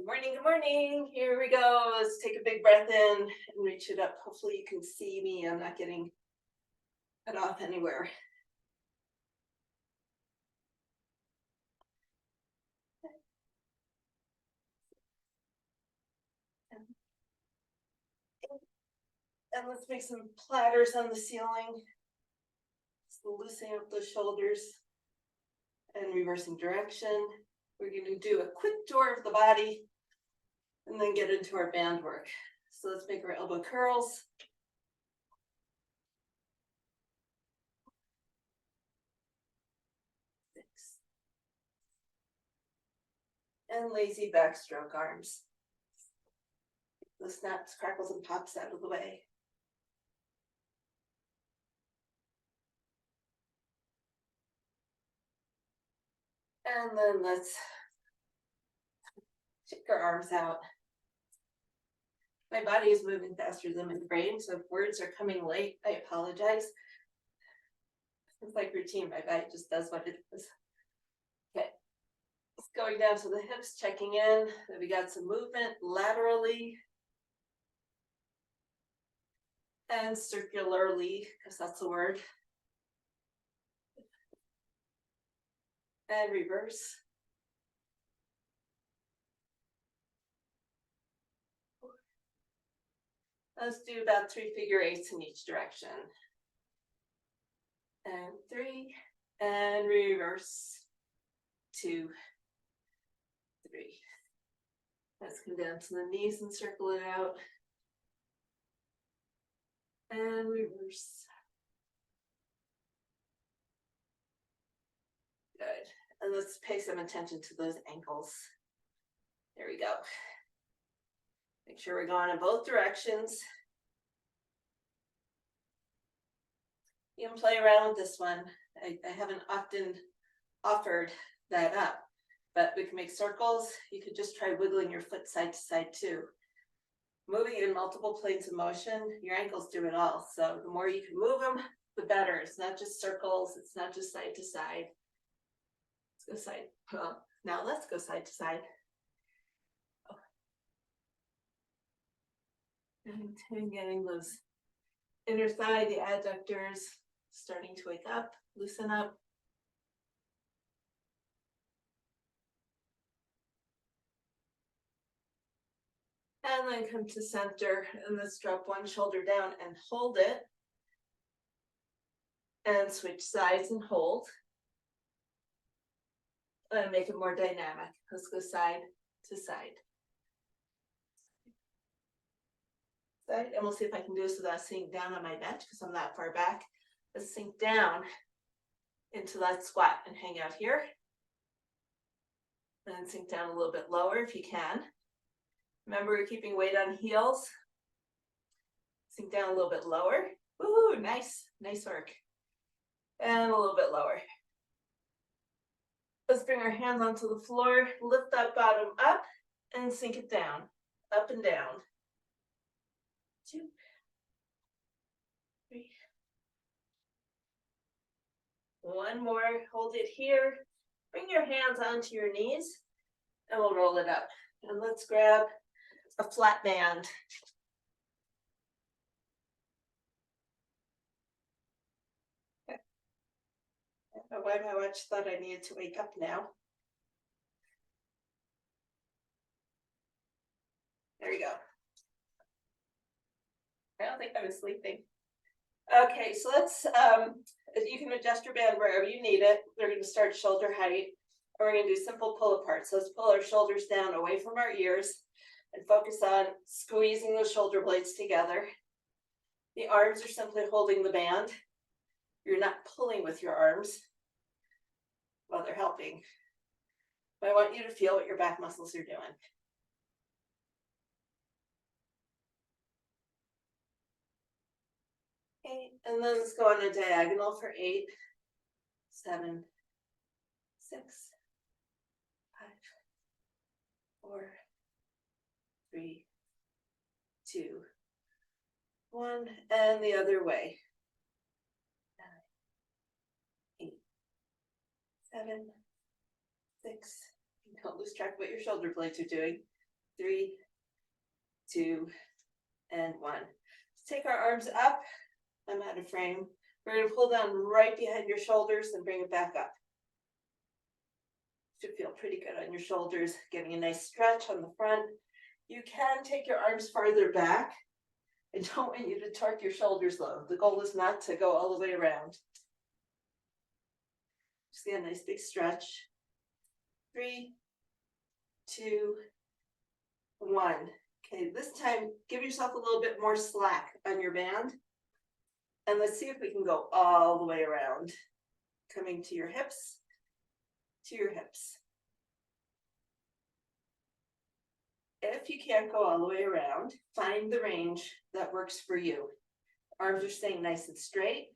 Good morning, good morning. Here we go. Let's take a big breath in and reach it up. Hopefully you can see me. I'm not getting cut off anywhere. And let's make some platters on the ceiling. Just loosening up those shoulders and reversing direction. We're going to do a quick tour of the body and then get into our band work. So let's make our elbow curls. And lazy backstroke arms. The snaps, crackles, and pops out of the way. And then let's shake our arms out. My body is moving faster than my brain, so if words are coming late, I apologize. It's like routine, my body just does what it does. Okay, it's going down to the hips, checking in, that we got some movement laterally and circularly, because that's the word. And reverse. Let's do about 3 figure eights in each direction. And 3, and reverse, 2, 3. Let's come down to the knees and circle it out. And reverse. Good. And let's pay some attention to those ankles. There we go. Make sure we're going in both directions. You can play around with this one. I haven't often offered that up, but we can make circles. You could just try wiggling your foot side to side too. Moving in multiple planes of motion, your ankles do it all. So the more you can move them, the better. It's not just circles. It's not just side to side. Let's go side. Now let's go side to side. And getting those inner thigh, the adductors starting to wake up, loosen up. And then come to center, and let's drop one shoulder down and hold it. And switch sides and hold. And make it more dynamic. Let's go side to side. Side, and we'll see if I can do this without sinking down on my bench because I'm that far back. Let's sink down into that squat and hang out here. And then sink down a little bit lower if you can. Remember, we're keeping weight on heels. Sink down a little bit lower. Woohoo, nice, nice work. And a little bit lower. Let's bring our hands onto the floor, lift that bottom up, and sink it down, up and down. 2, 3. One more, hold it here. Bring your hands onto your knees, and we'll roll it up. And let's grab a flat band. Okay. I don't know why my watch thought I needed to wake up now. There you go. I don't think I was sleeping. Okay, so let's, you can adjust your band wherever you need it. We're going to start shoulder height, and we're going to do simple pull apart. So let's pull our shoulders down away from our ears and focus on squeezing those shoulder blades together. The arms are simply holding the band. You're not pulling with your arms while they're helping. But I want you to feel what your back muscles are doing. Okay, and then let's go on a diagonal for 8, 7, 6, 5, 4, 3, 2, 1, and the other way. 9, 8, 7, 6. Don't lose track of what your shoulder blades are doing. 3, 2, and 1. Let's take our arms up. I'm out of frame. We're going to pull down right behind your shoulders and bring it back up. Should feel pretty good on your shoulders, getting a nice stretch on the front. You can take your arms farther back. I don't want you to torque your shoulders low. The goal is not to go all the way around. Just get a nice big stretch. 3, 2, 1. Okay, this time give yourself a little bit more slack on your band. And let's see if we can go all the way around. Coming to your hips, to your hips. If you can't go all the way around, find the range that works for you. Arms are staying nice and straight.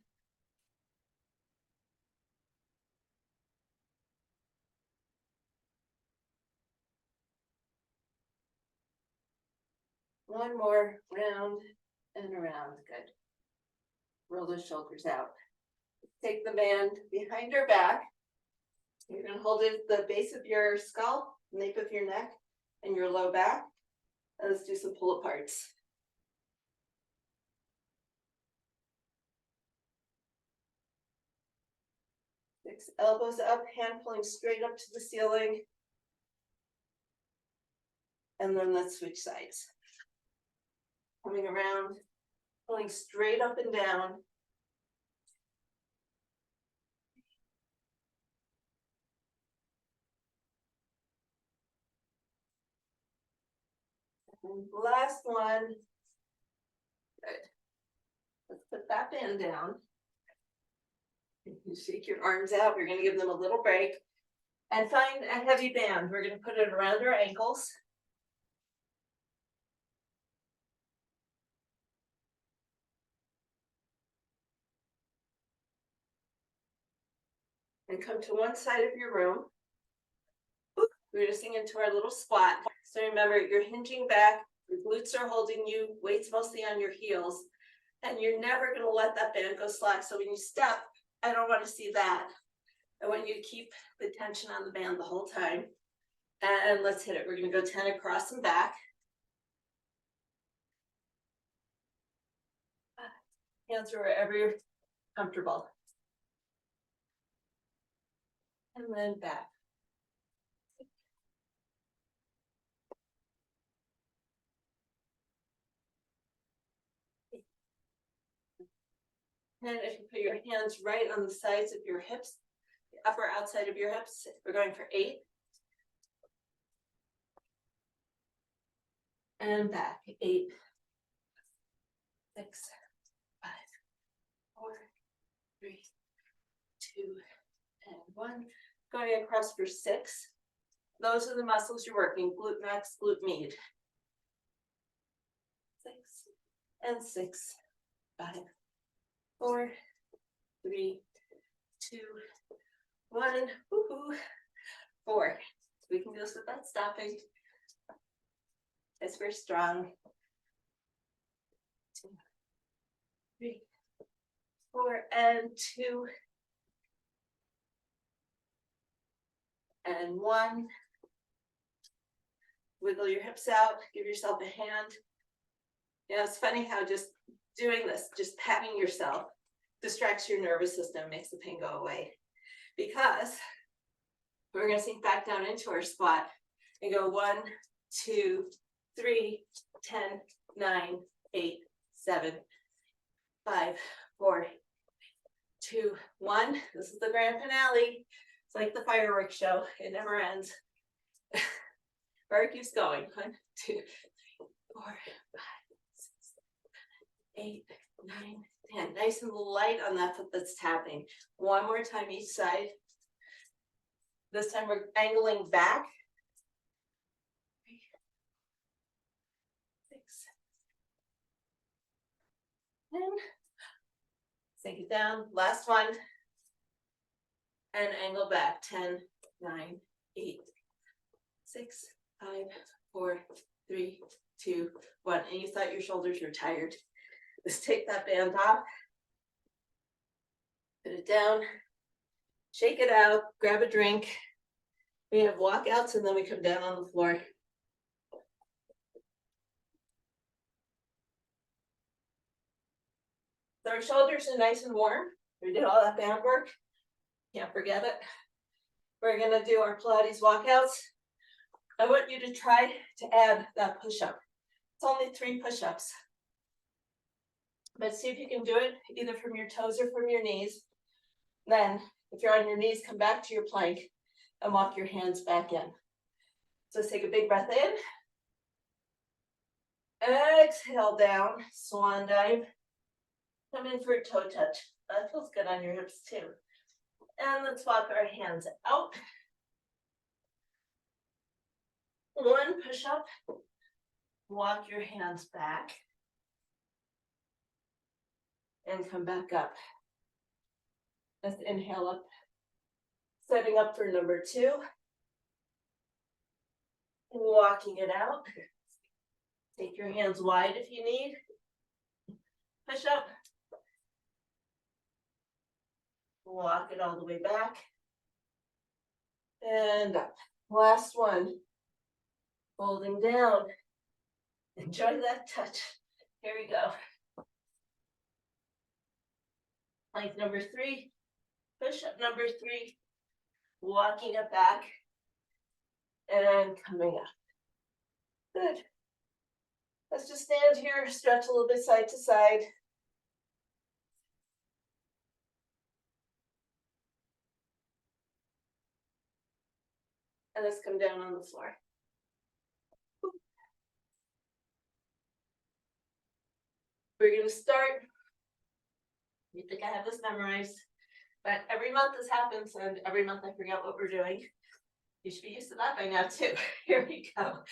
One more, round and around, good. Roll the shoulders out. Take the band behind your back. You're gonna hold it at the base of your skull, nape of your neck, and your low back. And let's do some pull aparts. Six elbows up, hand pulling straight up to the ceiling. And then let's switch sides. Coming around, pulling straight up and down. And last one. Good. Let's put that band down. You shake your arms out. We're going to give them a little break. And find a heavy band. We're going to put it around our ankles. And come to one side of your room. We're just sing into our little squat. So remember, you're hinging back, your glutes are holding you, weight's mostly on your heels, and you're never going to let that band go slack. So when you step, I don't want to see that. I want you to keep the tension on the band the whole time. And let's hit it. We're going to go 10 across and back. Hands are wherever you're comfortable. And then back. And if you put your hands right on the sides of your hips, the upper outside of your hips, we're going for 8. And back, 8, 6, 5, 4, 3, 2, and 1. Going across for 6. Those are the muscles you're working, glute max, glute med. 6 and 6, 5, 4, 3, 2, 1. Woohoo! 4. We can do this without stopping. As we're strong. 2, 3, 4, and 2. And 1. Wiggle your hips out, give yourself a hand. You know, it's funny how just doing this, just patting yourself, distracts your nervous system, makes the pain go away. Because we're going to sink back down into our squat and go 1, 2, 3, 10, 9, 8, 7, 5, 4, 2, 1. This is the grand finale. It's like the fireworks show. It never ends. Or it keeps going. 1, 2, 3, 4, 5, 6, 7, 8, 9, 10. Nice and light on that foot that's tapping. One more time each side. This time we're angling back. 3, 6, 10. Sink it down. Last one. And angle back. 10, 9, 8, 6, 5, 4, 3, 2, 1. And you thought your shoulders were tired. Just take that band off. Put it down. Shake it out. Grab a drink. We have walkouts and then we come down on the floor. So our shoulders are nice and warm. We did all that band work. Can't forget it. We're gonna do our Pilates walkouts. I want you to try to add that push-up. It's only 3 push-ups. But see if you can do it either from your toes or from your knees. Then, if you're on your knees, come back to your plank and walk your hands back in. So take a big breath in. Exhale down, swan dive. Come in for a toe touch. That feels good on your hips too. And let's walk our hands out. 1 push-up. Walk your hands back. And come back up. Let's inhale up. Setting up for number 2. Walking it out. Take your hands wide if you need. Push up. Walk it all the way back. And up. Last one. Holding down. Enjoy that touch. Here we go. Plank number 3. Push up number 3. Walking it back. And coming up. Good. Let's just stand here, stretch a little bit side to side. And let's come down on the floor. We're going to start. You think I have this memorized, but every month this happens, and every month I forget what we're doing. You should be used to that by now too. Here we go.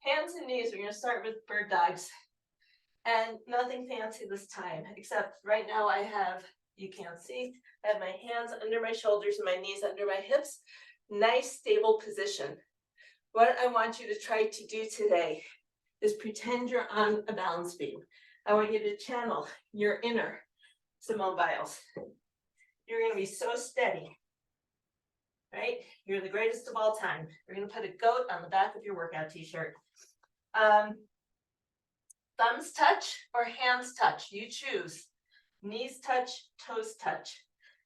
Hands and knees. We're going to start with bird dogs. And nothing fancy this time, except right now I have, you can't see, I have my hands under my shoulders and my knees under my hips. Nice, stable position. What I want you to try to do today is pretend you're on a balance beam. I want you to channel your inner Simone Biles. You're going to be so steady, right? You're the greatest of all time. We're going to put a goat on the back of your workout t-shirt. Thumbs touch or hands touch, you choose. Knees touch, toes touch.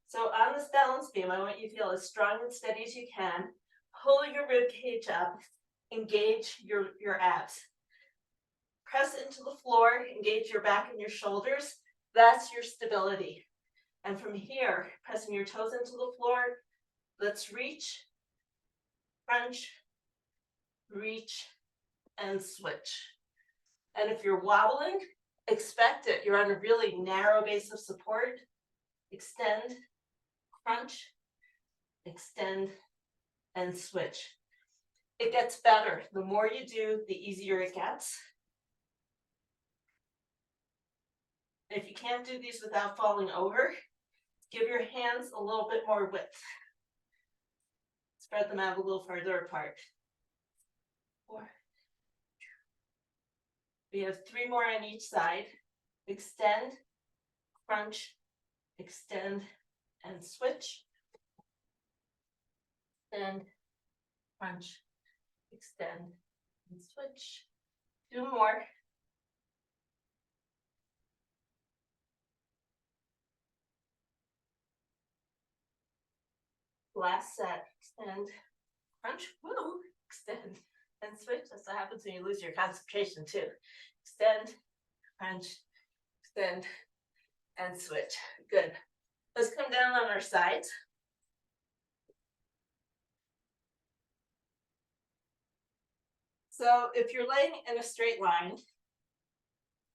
So on this balance beam, I want you to feel as strong and steady as you can. Pull your rib cage up, engage your abs. Press into the floor, engage your back and your shoulders. That's your stability. And from here, pressing your toes into the floor, let's reach, crunch, reach, and switch. And if you're wobbling, expect it. You're on a really narrow base of support. Extend, crunch, extend, and switch. It gets better. The more you do, the easier it gets. If you can't do these without falling over, give your hands a little bit more width. Spread them out a little further apart. 4. We have 3 more on each side. Extend, crunch, extend, and switch. Extend, crunch, extend, and switch. 2 more. Last set. Extend, crunch, woo, extend, and switch. That's what happens when you lose your concentration too. Extend, crunch, extend, and switch. Good. Let's come down on our sides. So if you're laying in a straight line,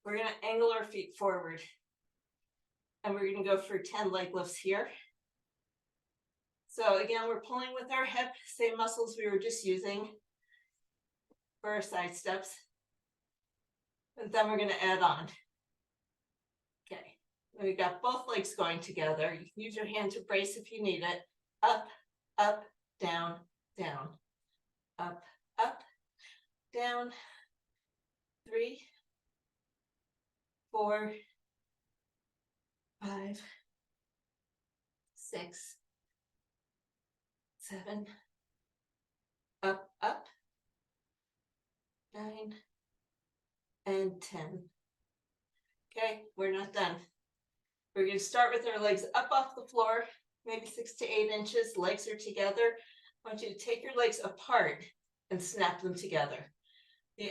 we're going to angle our feet forward. And we're going to go for 10 leg lifts here. So again, we're pulling with our hip, same muscles we were just using for our side steps. And then we're going to add on. Okay, we got both legs going together. You can use your hand to brace if you need it. Up, up, down, down. Up, up, down. 3, 4, 5, 6, 7, up, up, 9, and 10. Okay, we're not done. We're going to start with our legs up off the floor, maybe 6 to 8 inches. Legs are together. I want you to take your legs apart and snap them together.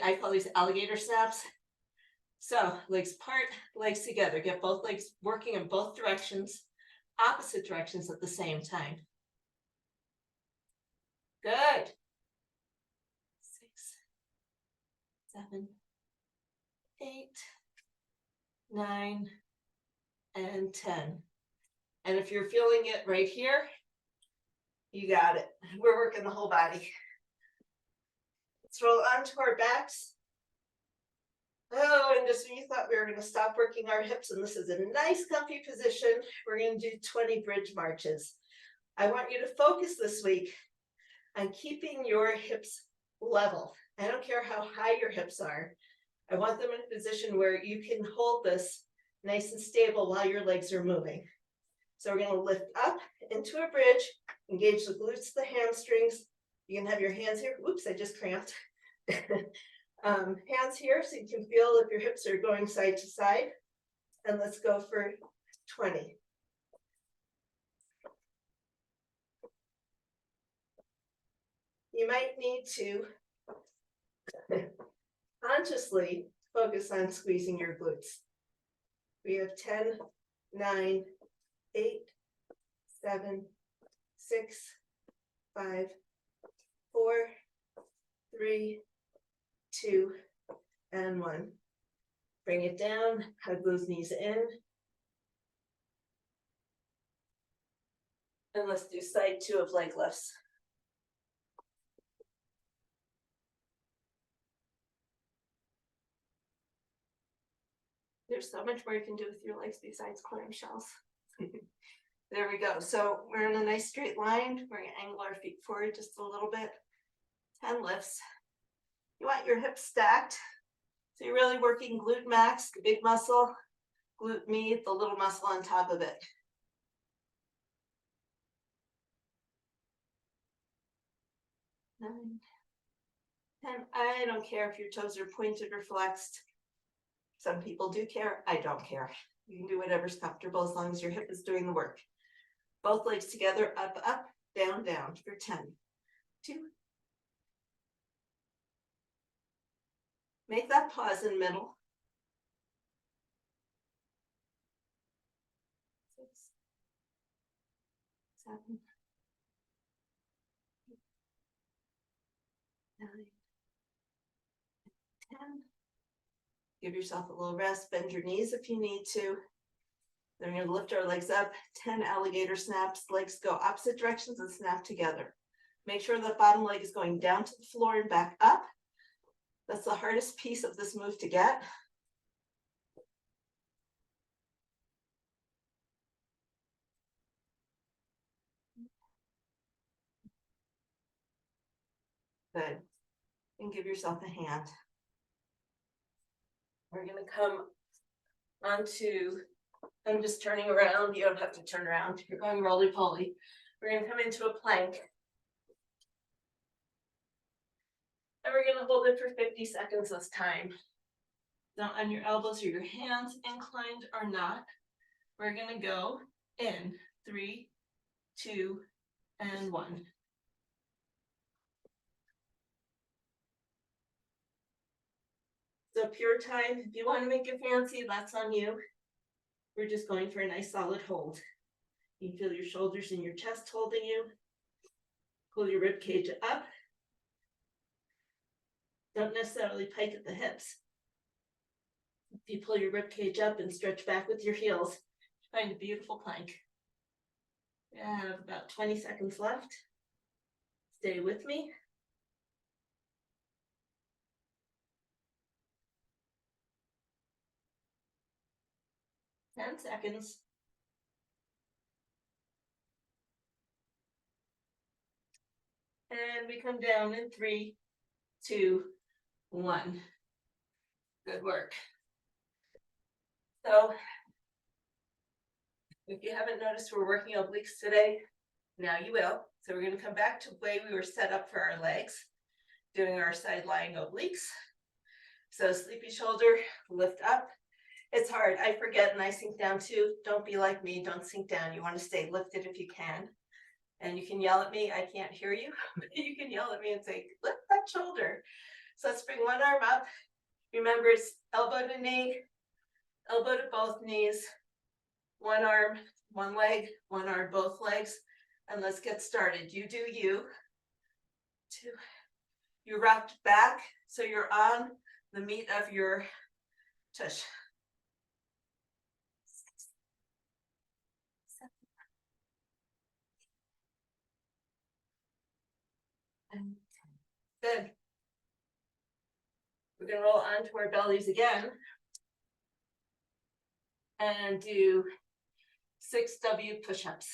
I call these alligator snaps. So legs apart, legs together. Get both legs working in both directions, opposite directions at the same time. Good. 6, 7, 8, 9, and 10. And if you're feeling it right here, you got it. We're working the whole body. Let's roll onto our backs. Oh, and just when you thought we were going to stop working our hips, and this is a nice comfy position, we're going to do 20 bridge marches. I want you to focus this week on keeping your hips level. I don't care how high your hips are. I want them in a position where you can hold this nice and stable while your legs are moving. So we're going to lift up into a bridge, engage the glutes, the hamstrings. You can have your hands here. Oops, I just cramped. Hands here so you can feel if your hips are going side to side. And let's go for 20. You might need to consciously focus on squeezing your glutes. We have 10, 9, 8, 7, 6, 5, 4, 3, 2, and 1. Bring it down, hug those knees in. And let's do side 2 of leg lifts. There's so much more you can do with your legs besides clamshells. There we go. So we're in a nice straight line. We're going to angle our feet forward just a little bit. 10 lifts. You want your hips stacked. So you're really working glute max, the big muscle, glute med, the little muscle on top of it. 9, 10. I don't care if your toes are pointed or flexed. Some people do care. I don't care. You can do whatever's comfortable as long as your hip is doing the work. Both legs together, up, up, down, down for 10. 2. Make that pause in middle. 6, 7, 8, 9, 10. Give yourself a little rest. Bend your knees if you need to. Then we're going to lift our legs up. 10 alligator snaps. Legs go opposite directions and snap together. Make sure the bottom leg is going down to the floor and back up. That's the hardest piece of this move to get. Good. And give yourself a hand. We're going to come onto, I'm just turning around. You don't have to turn around. You're going roly-poly. We're going to come into a plank. And we're going to hold it for 50 seconds this time. Down on your elbows or your hands, inclined or not. We're going to go in 3, 2, and 1. So pure time, if you want to make it fancy, that's on you. We're just going for a nice solid hold. You can feel your shoulders and your chest holding you. Pull your rib cage up. Don't necessarily pike at the hips. If you pull your rib cage up and stretch back with your heels, find a beautiful plank. We have about 20 seconds left. Stay with me. Ten seconds. And we come down in 3, 2, 1. Good work. So, if you haven't noticed, we're working obliques today. Now you will. So we're going to come back to the way we were set up for our legs, doing our side lying obliques. So sleepy shoulder, lift up. It's hard. I forget and I sink down too. Don't be like me. Don't sink down. You want to stay lifted if you can. And you can yell at me. I can't hear you. You can yell at me and say, lift that shoulder. So let's bring one arm up. Remember, it's elbow to knee, elbow to both knees, one arm, one leg, one arm, both legs. And let's get started. You do you. 2. You rocked back, so you're on the meat of your tush. 6, 7, and 10. Good. We're gonna roll onto our bellies again and do 6 W push-ups.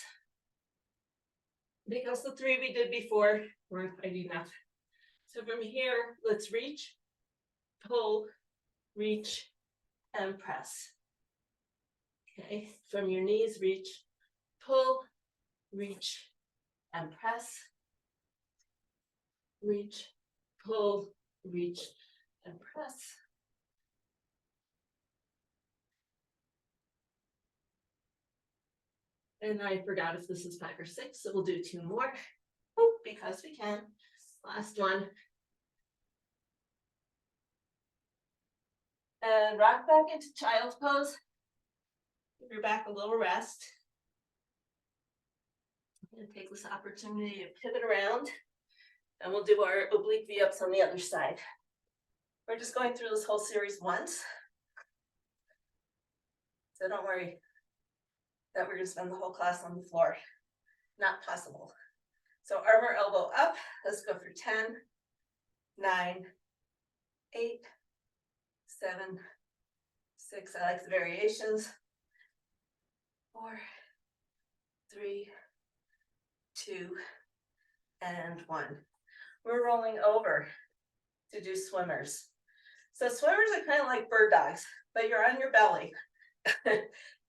Because the 3 we did before weren't quite enough. So from here, let's reach, pull, reach, and press. Okay, from your knees, reach, pull, reach, and press. Reach, pull, reach, and press. And I forgot if this is 5 or 6, so we'll do 2 more. Oh, because we can. Last one. And rock back into child's pose. Give your back a little rest. And take this opportunity to pivot around. And we'll do our oblique V-ups on the other side. We're just going through this whole series once. So don't worry that we're going to spend the whole class on the floor. Not possible. So arm or elbow up. Let's go for 10, 9, 8, 7, 6. I like the variations. 4, 3, 2, and 1. We're rolling over to do swimmers. So swimmers are kind of like bird dogs, but you're on your belly.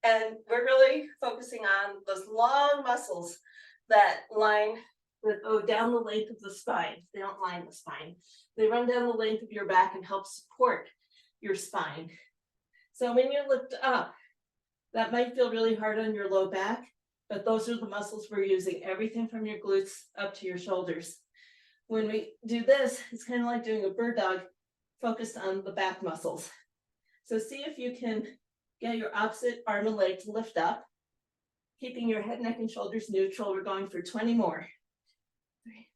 And we're really focusing on those long muscles that go down the length of the spine. They don't line the spine. They run down the length of your back and help support your spine. So when you lift up, that might feel really hard on your low back, but those are the muscles we're using, everything from your glutes up to your shoulders. When we do this, it's kind of like doing a bird dog focused on the back muscles. So see if you can get your opposite arm and leg to lift up, keeping your head, neck, and shoulders neutral. We're going for 20 more. 3.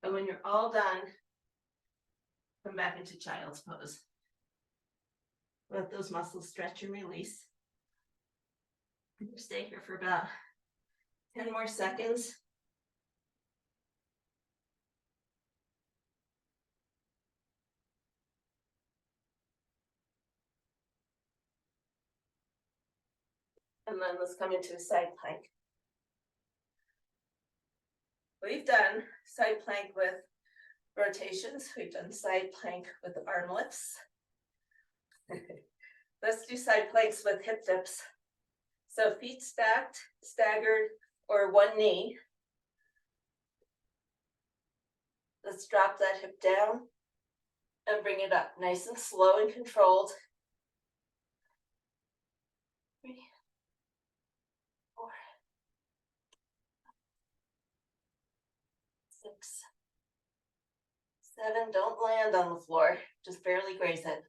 And when you're all done, come back into child's pose. Let those muscles stretch and release. Stay here for about 10 more seconds. And then let's come into a side plank. We've done side plank with rotations. We've done side plank with arm lifts. Let's do side planks with hip dips. So feet stacked, staggered, or one knee. Let's drop that hip down and bring it up nice and slow and controlled. 3, 4, 6, 7. Don't land on the floor, just barely graze it.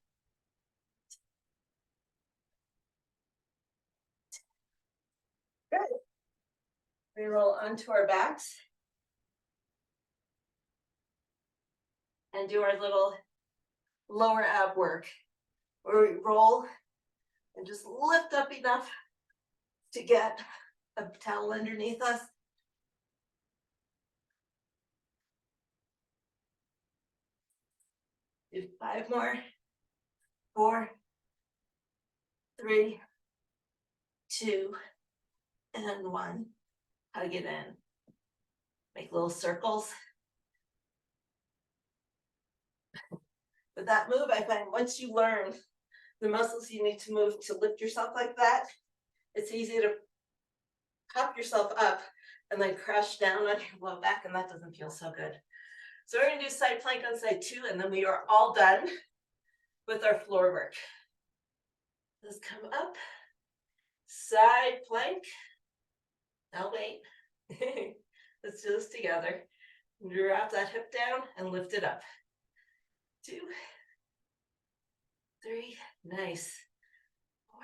Good. We roll onto our backs and do our little lower ab work, where we roll and just lift up enough to get a towel underneath us. Do 5 more. 4, 3, 2, and 1. Hug it in. Make little circles. With that move, I find once you learn the muscles you need to move to lift yourself like that, it's easy to pop yourself up and then crash down on your low back, and that doesn't feel so good. So we're gonna do side plank on side 2, and then we are all done with our floor work. Let's come up, side plank. Now wait. Let's do this together. Drop that hip down and lift it up. 2, 3, nice. 4,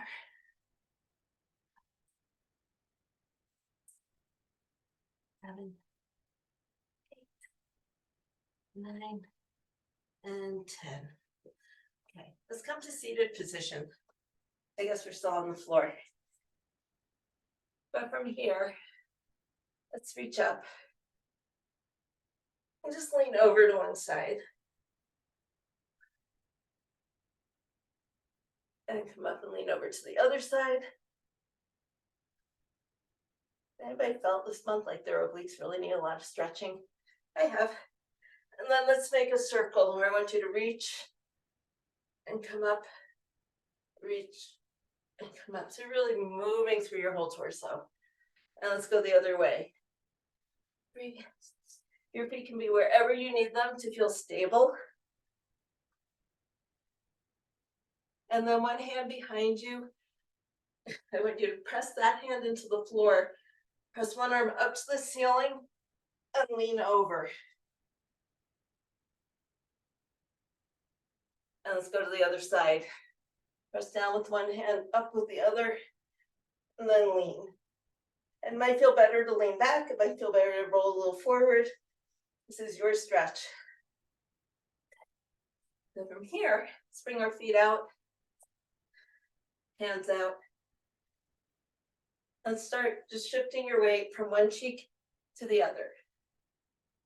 7, 8, 9, and 10. Okay, let's come to seated position. I guess we're still on the floor. But from here, let's reach up and just lean over to one side. And come up and lean over to the other side. Anybody felt this month like their obliques really need a lot of stretching? I have. And then let's make a circle where I want you to reach and come up, reach and come up. So really moving through your whole torso. And let's go the other way. Breathe. Your feet can be wherever you need them to feel stable. And then one hand behind you. I want you to press that hand into the floor. Press one arm up to the ceiling and lean over. And let's go to the other side. Press down with one hand, up with the other, and then lean. It might feel better to lean back. It might feel better to roll a little forward. This is your stretch. Then from here, let's bring our feet out, hands out. And start just shifting your weight from one cheek to the other.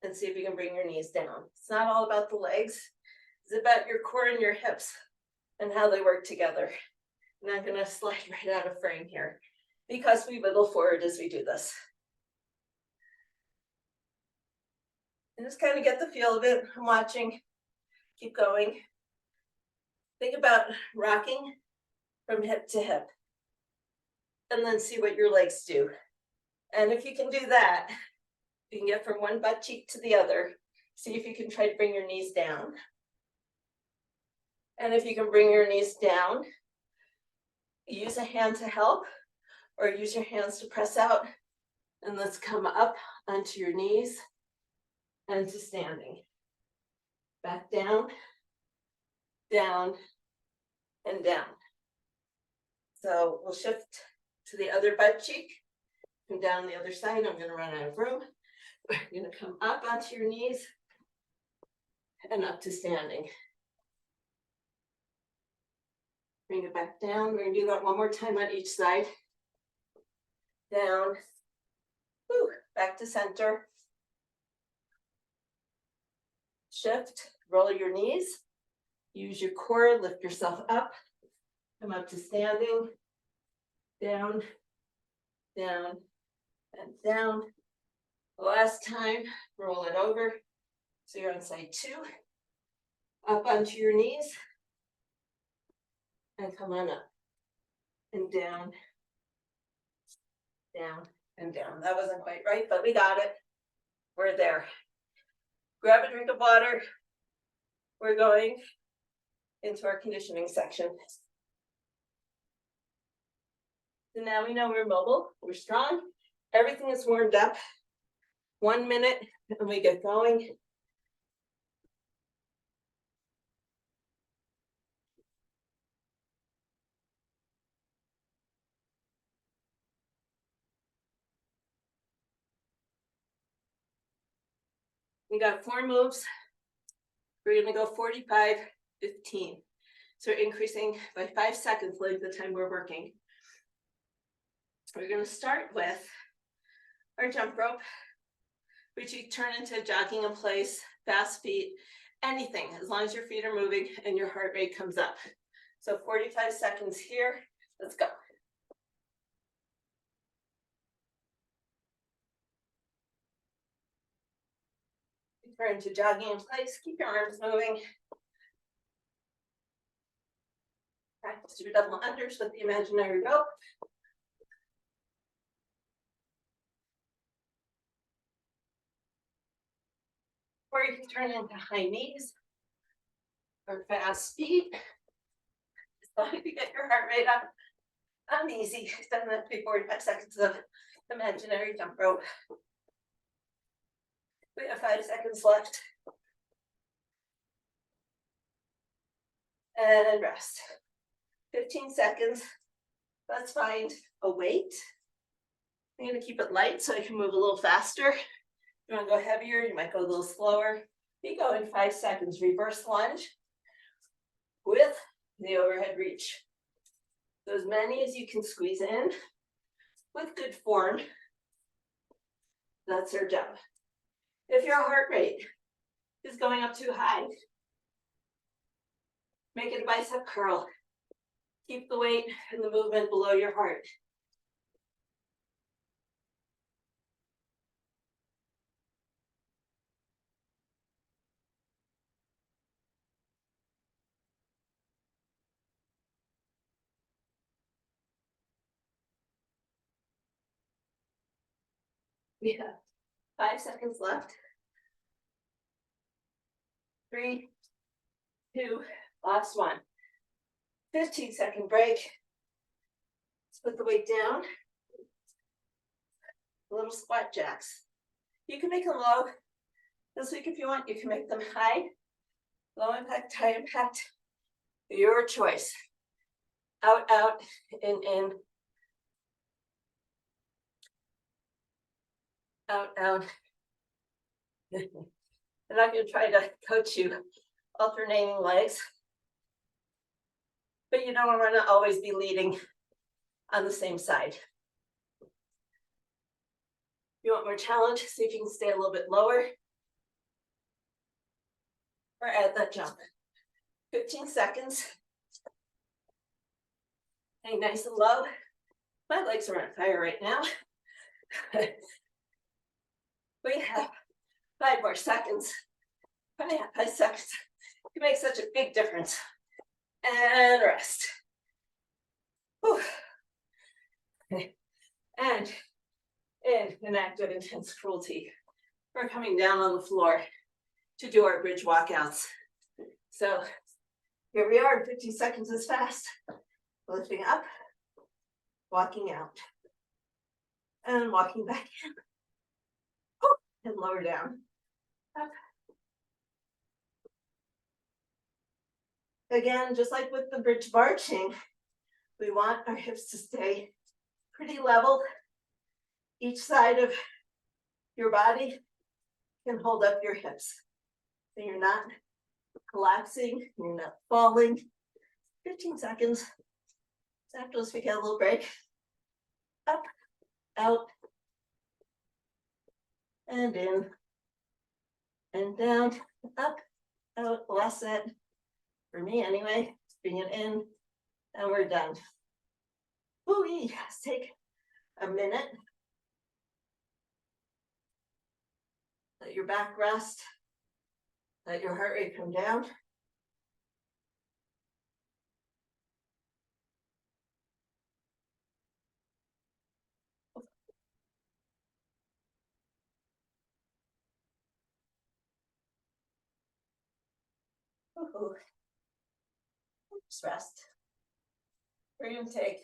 And see if you can bring your knees down. It's not all about the legs. It's about your core and your hips and how they work together. I'm not going to slide right out of frame here because we wiggle forward as we do this. And just kind of get the feel of it. I'm watching. Keep going. Think about rocking from hip to hip. And then see what your legs do. And if you can do that, you can get from one butt cheek to the other. See if you can try to bring your knees down. And if you can bring your knees down, use a hand to help or use your hands to press out. And let's come up onto your knees and to standing. Back down, down, and down. So we'll shift to the other butt cheek. Come down the other side. I'm going to run out of room. We're going to come up onto your knees and up to standing. Bring it back down. We're going to do that one more time on each side. Down. Woo. Back to center. Shift. Roll your knees. Use your core. Lift yourself up. Come up to standing. Down. Down. And down. Last time. Roll it over. So you're on side 2. Up onto your knees. And come on up. And down. Down and down. That wasn't quite right, but we got it. We're there. Grab a drink of water. We're going into our conditioning section. So now we know we're mobile, we're strong, everything is warmed up. 1 minute and we get going. We got 4 moves. We're going to go 45, 15. So we're increasing by 5 seconds like the time we're working. We're going to start with our jump rope, which you turn into jogging in place, fast feet, anything, as long as your feet are moving and your heart rate comes up. So 45 seconds here. Let's go. Turn to jogging in place. Keep your arms moving. Practice your double unders with the imaginary rope. or you can turn into high knees or fast feet. As long as you get your heart rate up. I'm easy. I've done that before. 45 seconds of imaginary jump rope. We have 5 seconds left. And rest. 15 seconds. Let's find a weight. I'm going to keep it light so I can move a little faster. If you want to go heavier, you might go a little slower. We go in 5 seconds. Reverse lunge with the overhead reach. So as many as you can squeeze in with good form. That's our job. If your heart rate is going up too high, make it a bicep curl. Keep the weight and the movement below your heart. We have 5 seconds left. 3, 2, last one. 15-second break. Let's put the weight down. Little squat jacks. You can make them low this week if you want. You can make them high, low impact, high impact. Your choice. Out, out, in. Out, out. I'm not going to try to coach you alternating legs, but you don't want to always be leading on the same side. You want more challenge? See if you can stay a little bit lower or add that jump. 15 seconds. Hang nice and low. My legs are on fire right now. We have 5 more seconds. 5 seconds. It can make such a big difference. And rest. Whew. And in an act of intense cruelty, we're coming down on the floor to do our bridge walkouts. So here we are, 50 seconds is fast. Lifting up, walking out, and walking back in. And lower down. Up. Again, just like with the bridge marching, we want our hips to stay pretty level. Each side of your body can hold up your hips. So you're not collapsing, you're not falling. 15 seconds. So after this, we get a little break. Up, out, and in, and down, up, out. Last set, for me anyway, bring it in, and we're done. Ooh, let's take a minute. Let your back rest. Let your heart rate come down. Ooh. Just rest. We're going to take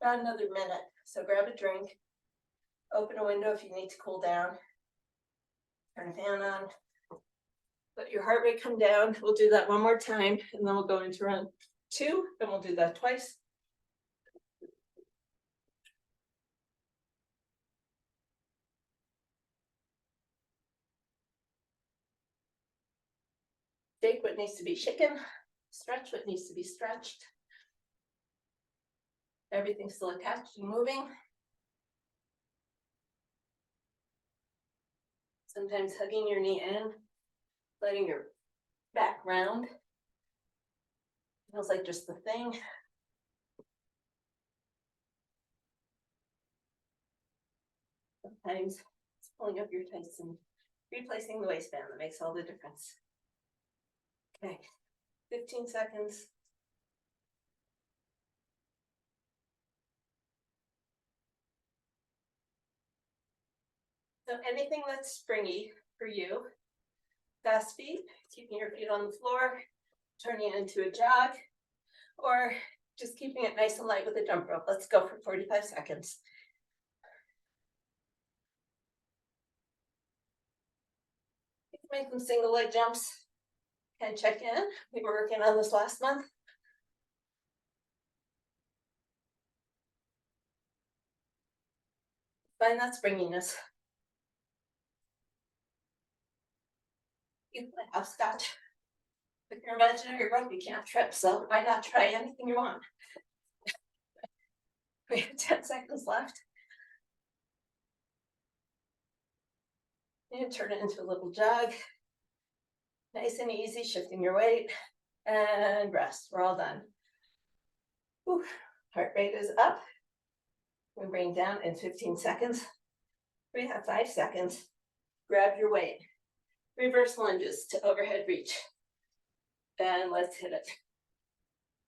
about another minute. So grab a drink, open a window if you need to cool down, turn a fan on, let your heart rate come down. We'll do that one more time, and then we'll go into round 2, and we'll do that twice. Shake what needs to be shaken, stretch what needs to be stretched. Everything's still attached and moving. Sometimes hugging your knee in, letting your back round. Feels like just the thing. Sometimes it's pulling up your tights and replacing the waistband that makes all the difference. Okay, 15 seconds. So anything that's springy for you, fast feet, keeping your feet on the floor, turning it into a jog, or just keeping it nice and light with a jump rope. Let's go for 45 seconds. You can make them single leg jumps and check in. We were working on this last month. Find that springiness. You can play hopscotch. With your imaginary rope, you can't trip, so why not try anything you want? We have 10 seconds left. And turn it into a little jog. Nice and easy, shifting your weight. And rest. We're all done. Whew. Heart rate is up. We bring down in 15 seconds. We have 5 seconds. Grab your weight. Reverse lunges to overhead reach. And let's hit it.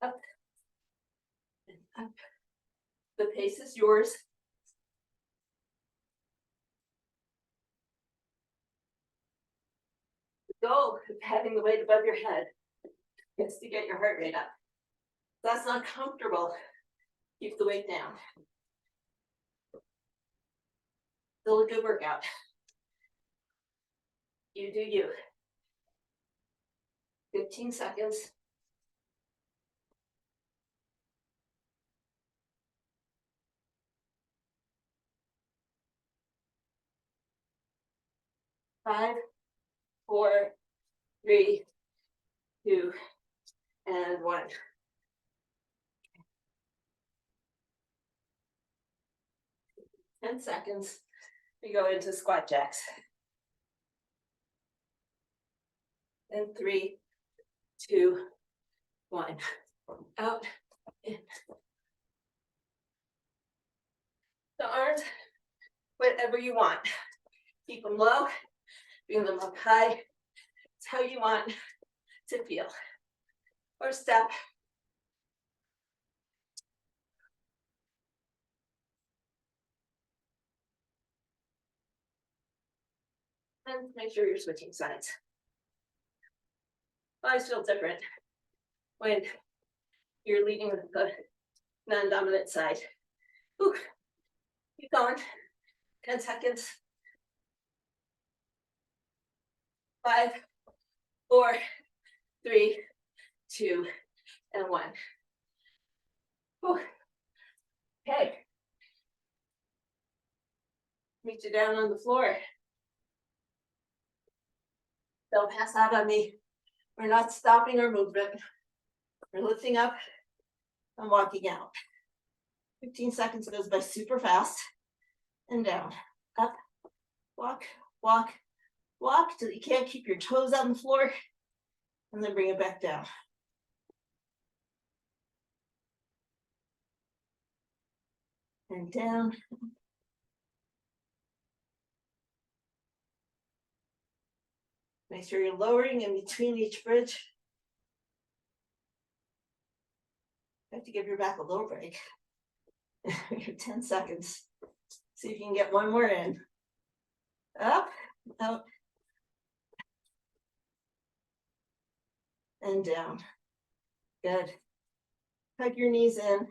Up and up. The pace is yours. The goal of having the weight above your head is to get your heart rate up. If that's not comfortable, keep the weight down. Still a good workout. You do you. 15 seconds. Five, 4, 3, 2, and 1. Ten seconds. We go into squat jacks. And 3, 2, 1. Out, in. The arms, whatever you want. Keep them low, bring them up high. It's how you want to feel. Or step. And make sure you're switching sides. Always feel different when you're leading with the non-dominant side. Ooh. Keep going. 10 seconds. 5, 4, 3, 2, and 1. Ooh. Okay. Meet you down on the floor. Don't pass out on me. We're not stopping our movement. We're lifting up and walking out. 15 seconds goes by super fast. And down, up, walk, walk, walk till you can't keep your toes on the floor. And then bring it back down. And down. Make sure you're lowering in between each bridge. You have to give your back a little break. 10 seconds. See if you can get one more in. Up, out, and down. Good. Hug your knees in.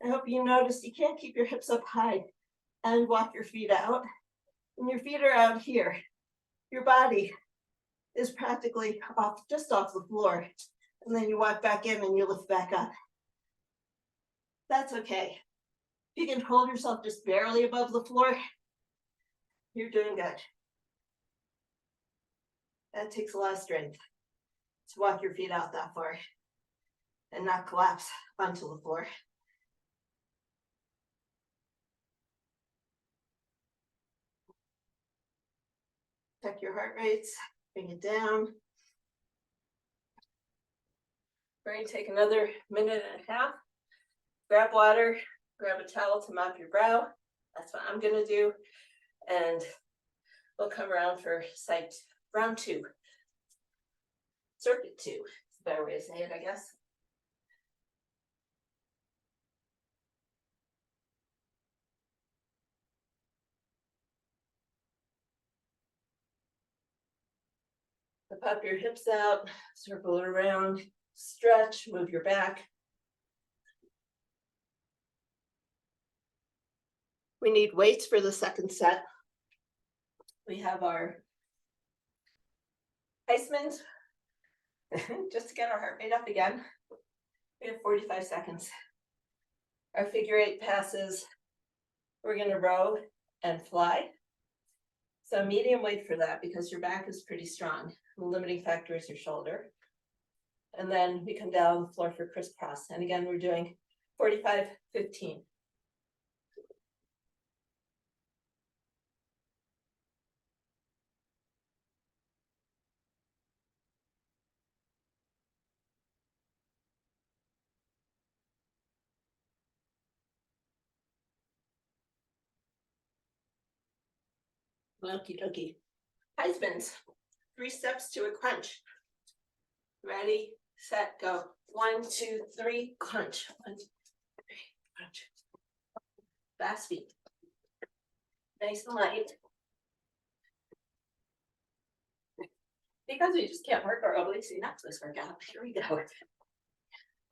I hope you noticed you can't keep your hips up high and walk your feet out. And your feet are out here. Your body is practically off, just off the floor. And then you walk back in and you lift back up. That's okay. If you can hold yourself just barely above the floor, you're doing good. That takes a lot of strength to walk your feet out that far and not collapse onto the floor. Check your heart rates, bring it down. We're going to take another minute and a half. Grab water, grab a towel to mop your brow. That's what I'm going to do. And we'll come around for round 2. Circuit 2 is a better way to say it, I guess. pop your hips out, circle it around, stretch, move your back. We need weights for the second set. We have our Heisman's, just to get our heart rate up again. We have 45 seconds. Our figure 8 passes. We're going to row and fly. So medium weight for that because your back is pretty strong. The limiting factor is your shoulder. And then we come down the floor for crisscross. And again, we're doing 45, 15. Okie dokie. Heisman's, 3 steps to a crunch. Ready, set, go. 1, 2, 3, crunch. 1, 2, 3, crunch. Fast feet. Nice and light. Because we just can't work our obliques enough for this workout. Here we go.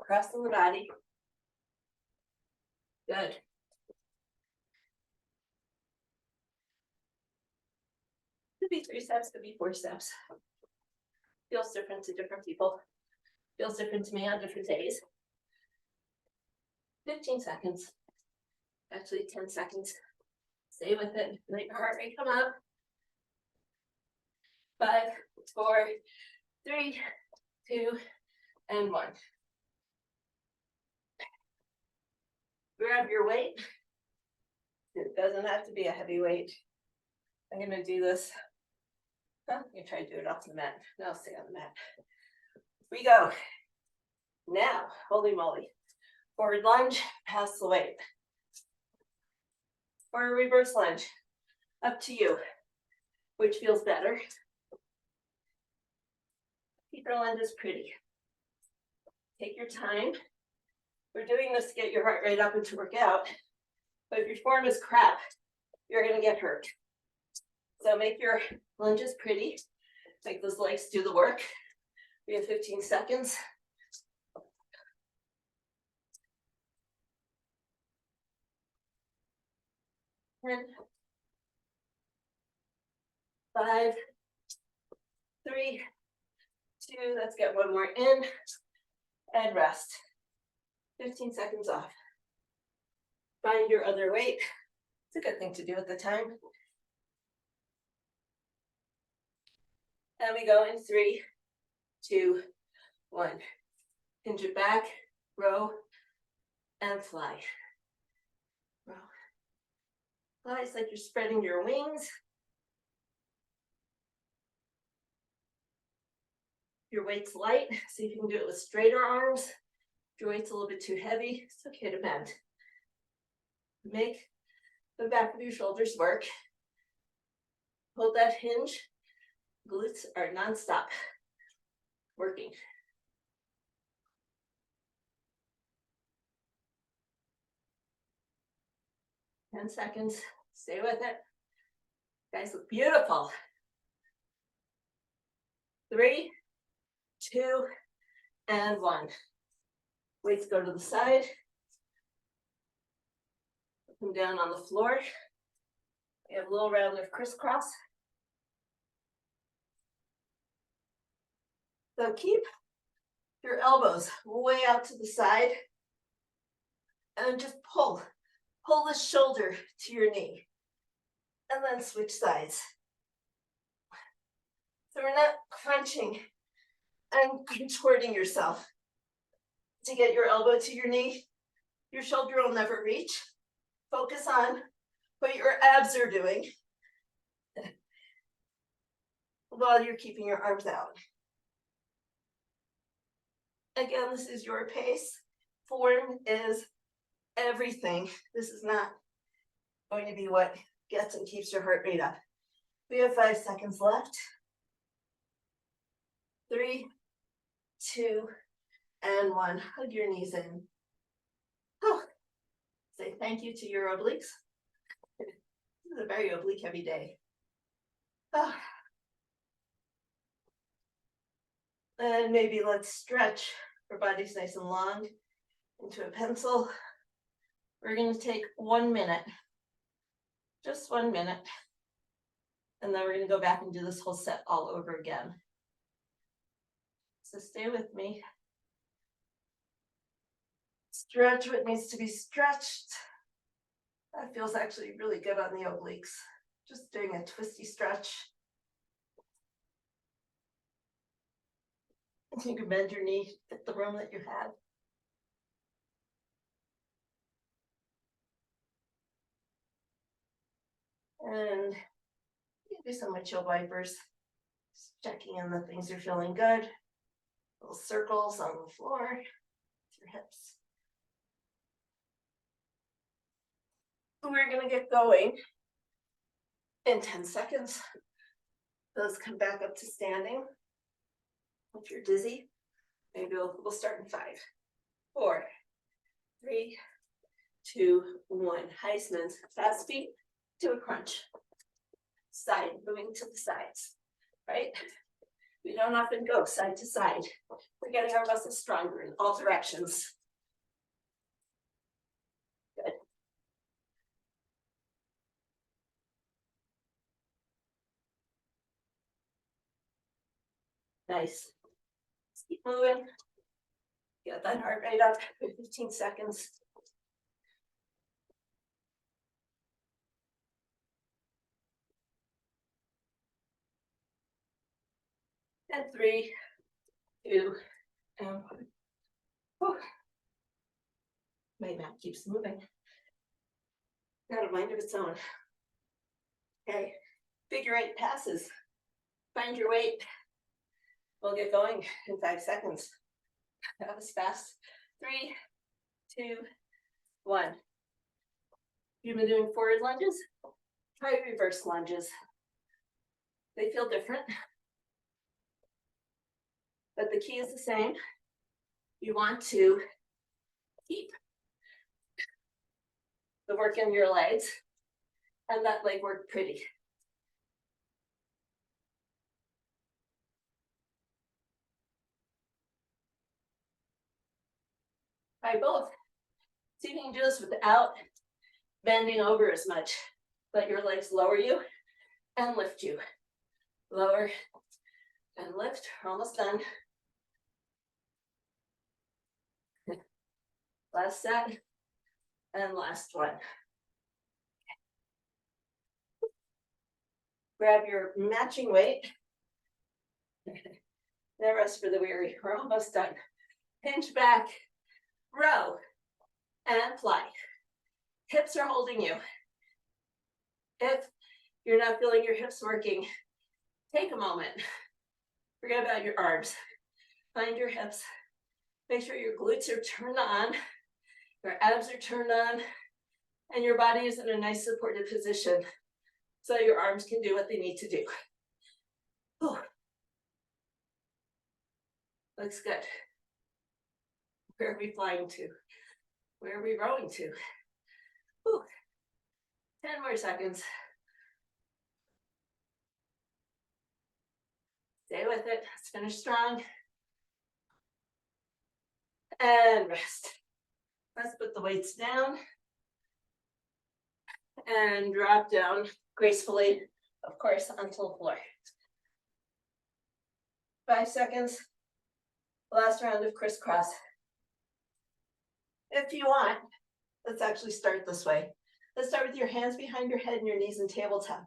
Crossing the body. Good. Could be 3 steps, could be 4 steps. Feels different to different people. Feels different to me on different days. 15 seconds. Actually 10 seconds. Stay with it. Let your heart rate come up. 5, 4, 3, 2, and 1. Grab your weight. It doesn't have to be a heavy weight. I'm going to do this. I'm going to try to do it off the mat. No, I'll stay on the mat. We go. Now, holy moly. Forward lunge, pass the weight. Or a reverse lunge. Up to you. Which feels better? Keep your lunges pretty. Take your time. We're doing this to get your heart rate up and to work out. But if your form is crap, you're going to get hurt. So make your lunges pretty. Make those legs do the work. We have 15 seconds. 10, 5, 3, 2, let's get one more in, and rest. 15 seconds off. Find your other weight. It's a good thing to do at the time. And we go in 3, 2, 1. Hinge it back, row, and fly. Row. Fly, it's like you're spreading your wings. Your weight's light, see if you can do it with straighter arms. If your weight's a little bit too heavy, it's okay to bend. Make the back of your shoulders work. Hold that hinge. Glutes are nonstop working. Ten seconds. Stay with it. You guys look beautiful. 3, 2, and 1. Weights go to the side. Come down on the floor. We have a little round of crisscross. So keep your elbows way out to the side and just pull. Pull the shoulder to your knee and then switch sides. So we're not crunching and contorting yourself to get your elbow to your knee. Your shoulder will never reach. Focus on what your abs are doing while you're keeping your arms out. Again, this is your pace. Form is everything. This is not going to be what gets and keeps your heart rate up. We have 5 seconds left. 3, 2, and 1. Hug your knees in. Oh. Say thank you to your obliques. This is a very oblique heavy day. Oh. And maybe let's stretch our bodies nice and long into a pencil. We're going to take 1 minute, just 1 minute. And then we're going to go back and do this whole set all over again. So stay with me. Stretch what needs to be stretched. That feels actually really good on the obliques. Just doing a twisty stretch. You can bend your knee, fit the room that you have. And you can do some windshield wipers. Just checking in the things are feeling good. Little circles on the floor with your hips. We're going to get going in 10 seconds. Those come back up to standing. If you're dizzy, maybe we'll start in 5, 4, 3, 2, 1. Heisman's fast feet to a crunch. Side, moving to the sides, right? We don't often go side to side. We're getting our muscles stronger in all directions. Good. Nice. Let's keep moving. Get that heart rate up for 15 seconds. And 3, 2, and 1. Whew. My mat keeps moving. Got a mind of its own. Okay, figure 8 passes. Find your weight. We'll get going in 5 seconds. That was fast. 3, 2, 1. You've been doing forward lunges? Try reverse lunges. They feel different, but the key is the same. You want to keep the work in your legs and that leg work pretty. Try both. See if you can do this without bending over as much. Let your legs lower you and lift you. Lower and lift. We're almost done. Last set and last one. Grab your matching weight. No rest for the weary. We're almost done. Hinge back, row, and fly. Hips are holding you. If you're not feeling your hips working, take a moment. Forget about your arms. Find your hips. Make sure your glutes are turned on, your abs are turned on, and your body is in a nice supported position so your arms can do what they need to do. Whew. Looks good. Where are we flying to? Where are we rowing to? Whew. 10 more seconds. Stay with it. Let's finish strong. And rest. Let's put the weights down and drop down gracefully, of course, onto the floor. 5 seconds. Last round of crisscross. If you want, let's actually start this way. Let's start with your hands behind your head and your knees in tabletop.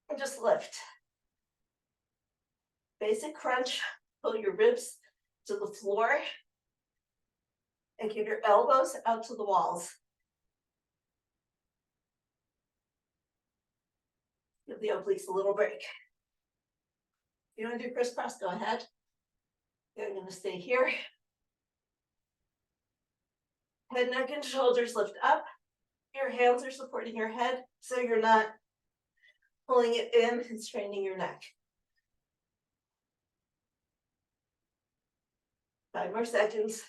And just lift. Basic crunch. Pull your ribs to the floor. And keep your elbows out to the walls. Give the obliques a little break. If you want to do crisscross, go ahead. You're going to stay here. Head, neck, and shoulders lift up. Your hands are supporting your head, so you're not pulling it in and straining your neck. 5 more seconds.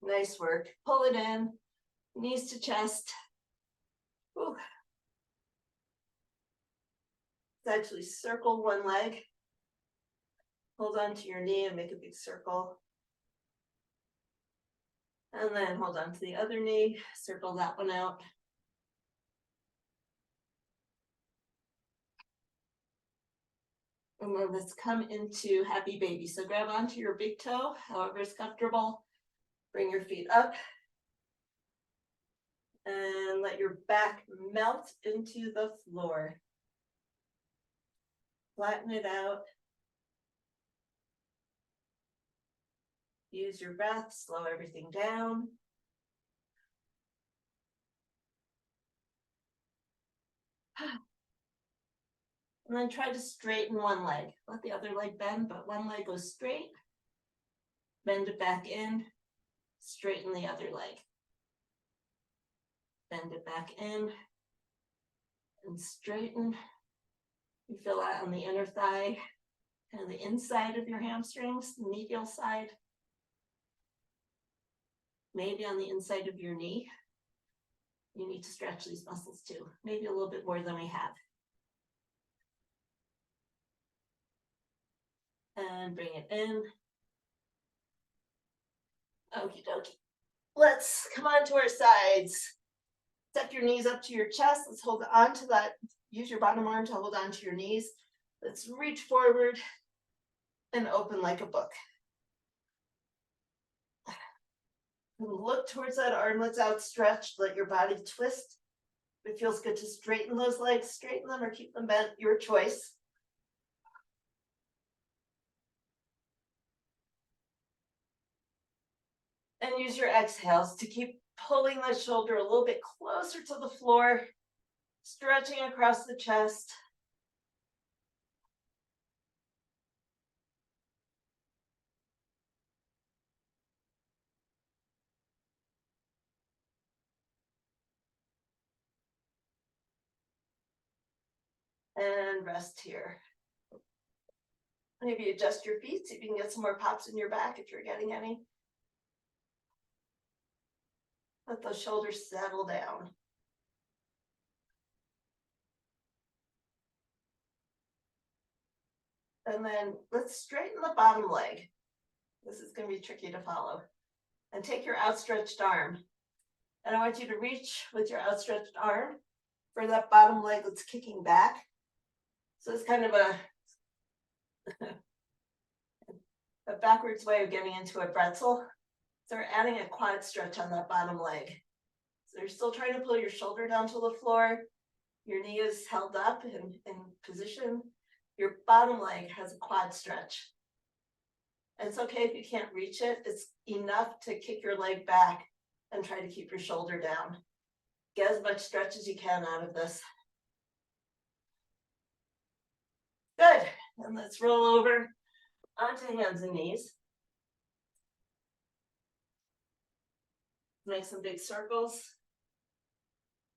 Nice work. Pull it in, knees to chest. Whew. Let's actually circle one leg. Hold on to your knee and make a big circle. And then hold on to the other knee, circle that one out. And then let's come into happy baby. So grab onto your big toe, however is comfortable. Bring your feet up. And let your back melt into the floor. Flatten it out. Use your breath, slow everything down. And then try to straighten one leg. Let the other leg bend, but one leg goes straight. Bend it back in, straighten the other leg. Bend it back in and straighten. You feel that on the inner thigh, kind of the inside of your hamstrings, the medial side. Maybe on the inside of your knee. You need to stretch these muscles too, maybe a little bit more than we have. And bring it in. Okie dokie. Let's come on to our sides. Step your knees up to your chest. Let's hold on to that. Use your bottom arm to hold on to your knees. Let's reach forward and open like a book. And look towards that armlets outstretched. Let your body twist. If it feels good to straighten those legs, straighten them or keep them bent, your choice. And use your exhales to keep pulling the shoulder a little bit closer to the floor, stretching across the chest. And rest here. Maybe adjust your feet, see if you can get some more pops in your back if you're getting any. Let those shoulders settle down. And then let's straighten the bottom leg. This is going to be tricky to follow. And take your outstretched arm. And I want you to reach with your outstretched arm for that bottom leg that's kicking back. So it's kind of a backwards way of getting into a pretzel. So we're adding a quad stretch on that bottom leg. So you're still trying to pull your shoulder down to the floor. Your knee is held up in position. Your bottom leg has a quad stretch. And it's okay if you can't reach it. It's enough to kick your leg back and try to keep your shoulder down. Get as much stretch as you can out of this. Good. And let's roll over onto hands and knees. Make some big circles.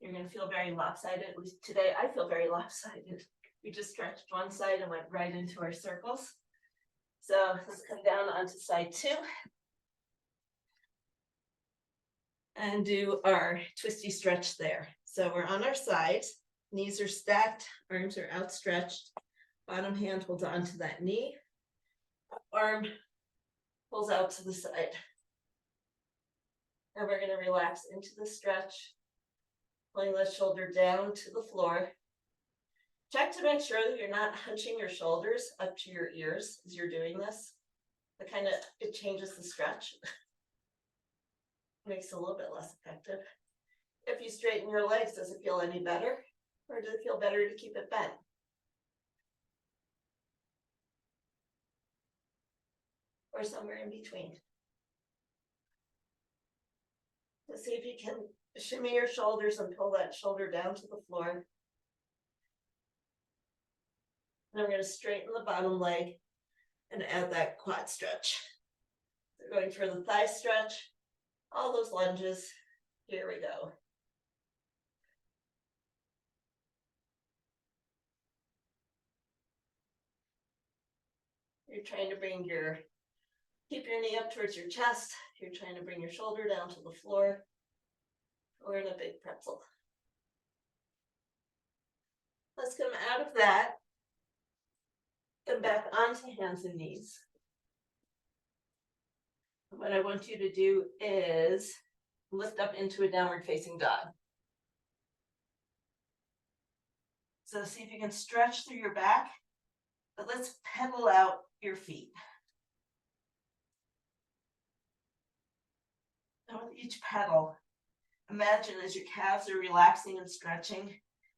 You're going to feel very lopsided. At least today, I feel very lopsided. We just stretched one side and went right into our circles. So let's come down onto side 2. And do our twisty stretch there. So we're on our side. Knees are stacked. Arms are outstretched. Bottom hand holds onto that knee. Arm pulls out to the side. And we're going to relax into the stretch. Pulling the shoulder down to the floor. Check to make sure that you're not hunching your shoulders up to your ears as you're doing this. It changes the stretch. Makes it a little bit less effective. If you straighten your legs, does it feel any better? Or does it feel better to keep it bent? Or somewhere in between? Let's see if you can shimmy your shoulders and pull that shoulder down to the floor. And I'm going to straighten the bottom leg and add that quad stretch. So going for the thigh stretch, all those lunges. Here we go. You're trying to keep your knee up towards your chest. You're trying to bring your shoulder down to the floor. We're in a big pretzel. Let's come out of that Come back onto hands and knees. What I want you to do is lift up into a downward facing dog. So see if you can stretch through your back, but let's pedal out your feet. And with each pedal, imagine as your calves are relaxing and stretching,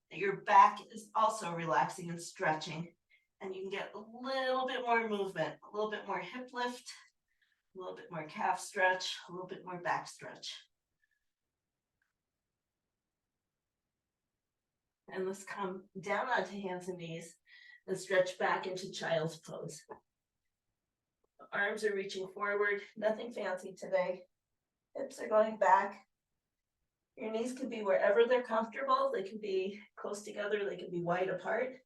that your back is also relaxing and stretching. And you can get a little bit more movement, a little bit more hip lift, a little bit more calf stretch, a little bit more back stretch. And let's come down onto hands and knees and stretch back into child's pose. Arms are reaching forward, nothing fancy today. Hips are going back. Your knees can be wherever they're comfortable. They can be close together, they can be wide apart.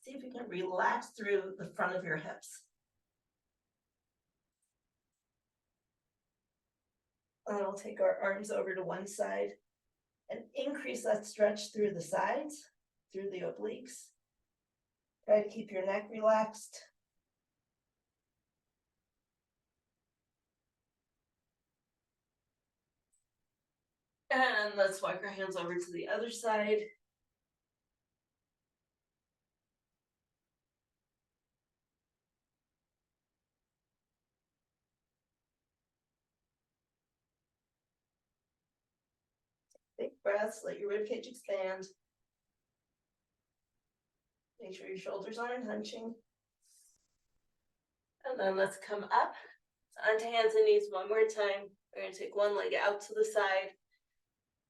See if you can relax through the front of your hips. And then we'll take our arms over to one side and increase that stretch through the sides, through the obliques. Try to keep your neck relaxed. And let's walk our hands over to the other side. Big breaths, let your ribcage expand. Make sure your shoulders aren't hunching. And then let's come up onto hands and knees one more time. We're going to take one leg out to the side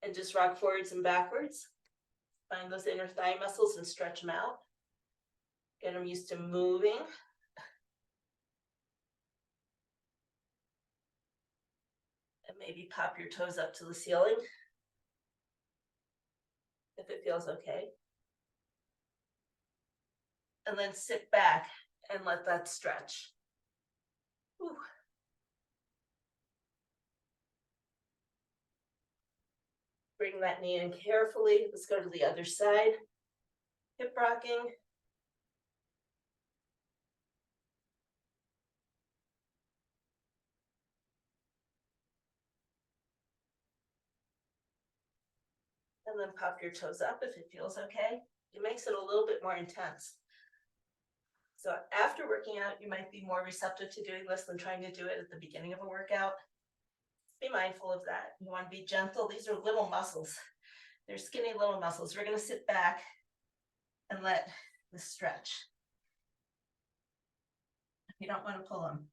and just rock forwards and backwards. Find those inner thigh muscles and stretch them out. Get them used to moving. And maybe pop your toes up to the ceiling if it feels okay. And then sit back and let that stretch. Whew. Bring that knee in carefully. Let's go to the other side. Hip rocking. And then pop your toes up if it feels okay. It makes it a little bit more intense. So after working out, you might be more receptive to doing this than trying to do it at the beginning of a workout. Be mindful of that. You want to be gentle. These are little muscles. They're skinny little muscles. We're going to sit back and let this stretch. You don't want to pull them,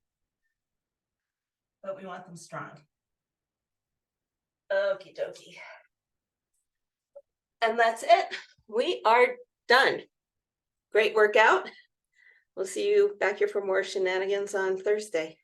but we want them strong. Okie dokie. And that's it. We are done. Great workout. We'll see you back here for more shenanigans on Thursday.